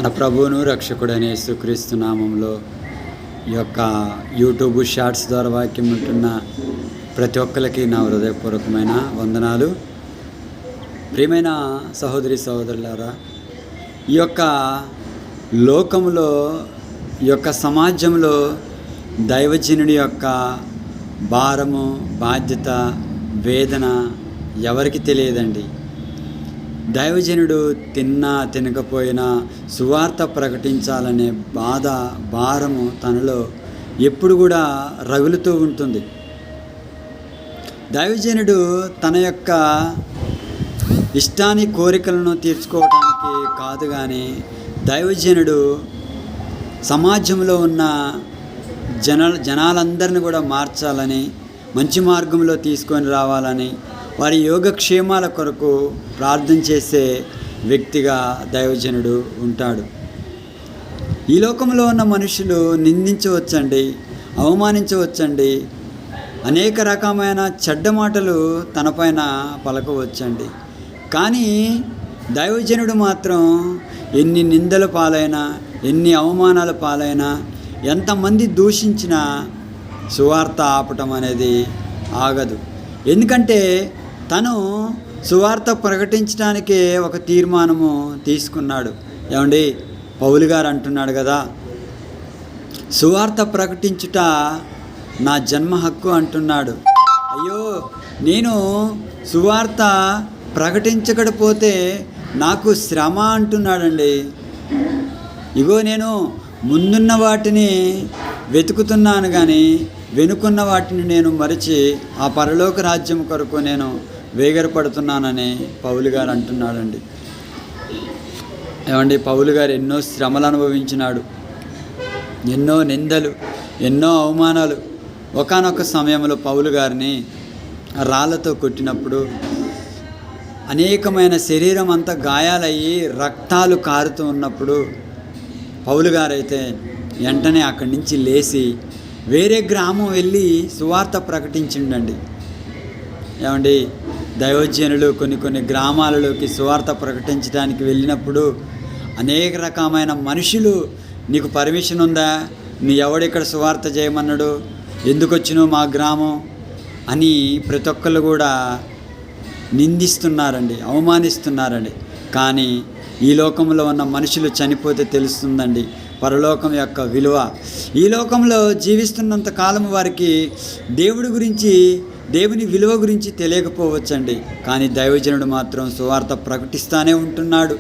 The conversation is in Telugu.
మన ప్రభువును రక్షకుడైన యేసుక్రీస్తు నామంలో ఈ యొక్క యూట్యూబ్ షార్ట్స్ ద్వారా వాక్యం ఉంటున్న ప్రతి ఒక్కరికి నా హృదయపూర్వకమైన వందనాలు. ప్రియమైన సహోదరి సహోదరులారా, ఈ యొక్క లోకంలో, ఈ యొక్క సమాజంలో దైవజనుడి యొక్క భారము, బాధ్యత, వేదన ఎవరికి తెలియదండి. దైవజనుడు తిన్నా తినకపోయినా సువార్త ప్రకటించాలనే బాధ, భారము తనలో ఎప్పుడు కూడా రగులుతూ ఉంటుంది. దైవజనుడు తన యొక్క ఇష్టాన్ని, కోరికలను తీర్చుకోవడానికి కాదు, కానీ దైవజనుడు సమాజంలో ఉన్న జనాలందరినీ కూడా మార్చాలని, మంచి మార్గంలో తీసుకొని రావాలని, వారి యోగక్షేమాల కొరకు ప్రార్థన చేసే వ్యక్తిగా దైవజనుడు ఉంటాడు. ఈ లోకంలో ఉన్న మనుషులు నిందించవచ్చండి, అవమానించవచ్చండి, అనేక రకమైన చెడ్డ మాటలు తనపైన పలకవచ్చండి. కానీ దైవజనుడు మాత్రం ఎన్ని నిందల పాలైనా, ఎన్ని అవమానాల పాలైనా, ఎంతమంది దూషించినా సువార్త ఆపటం అనేది ఆగదు. ఎందుకంటే తను సువార్త ప్రకటించడానికే ఒక తీర్మానము తీసుకున్నాడు. ఏమండి, పౌలు గారు అంటున్నాడు కదా, సువార్త ప్రకటించుట నా జన్మ హక్కు అంటున్నాడు. అయ్యో, నేను సువార్త ప్రకటించకపోతే నాకు శ్రమ అంటున్నాడండి. ఇగో, నేను ముందున్న వాటిని వెతుకుతున్నాను, కానీ వెనుకున్న వాటిని నేను మరిచి ఆ పరలోక రాజ్యం కొరకు నేను వేగరపడుతున్నానని పౌలు గారు అంటున్నాడండి. ఏమండి, పౌలు గారు ఎన్నో శ్రమలు అనుభవించినాడు, ఎన్నో నిందలు, ఎన్నో అవమానాలు. ఒకానొక సమయంలో పౌలు గారిని రాళ్ళతో కొట్టినప్పుడు అనేకమైన శరీరం అంతా గాయాలయ్యి రక్తాలు కారుతూ ఉన్నప్పుడు పౌలు గారైతే వెంటనే అక్కడి నుంచి లేచి వేరే గ్రామం వెళ్ళి సువార్త ప్రకటించిండండి. ఏమండి, దైవజనులు కొన్ని గ్రామాలలోకి సువార్త ప్రకటించడానికి వెళ్ళినప్పుడు అనేక రకమైన మనుషులు, నీకు పర్మిషన్ ఉందా, నీ ఎవడిక్కడ సువార్త చేయమన్నాడు, ఎందుకు వచ్చినావు మా గ్రామం అని ప్రతి ఒక్కళ్ళు కూడా నిందిస్తున్నారండి, అవమానిస్తున్నారండి. కానీ ఈ లోకంలో ఉన్న మనుషులు చనిపోతే తెలుస్తుందండి పరలోకం యొక్క విలువ. ఈ లోకంలో జీవిస్తున్నంత కాలం వారికి దేవుని విలువ గురించి తెలియకపోవచ్చండి. కానీ దైవజనుడు మాత్రం సువార్త ప్రకటిస్తూనే ఉంటాడు.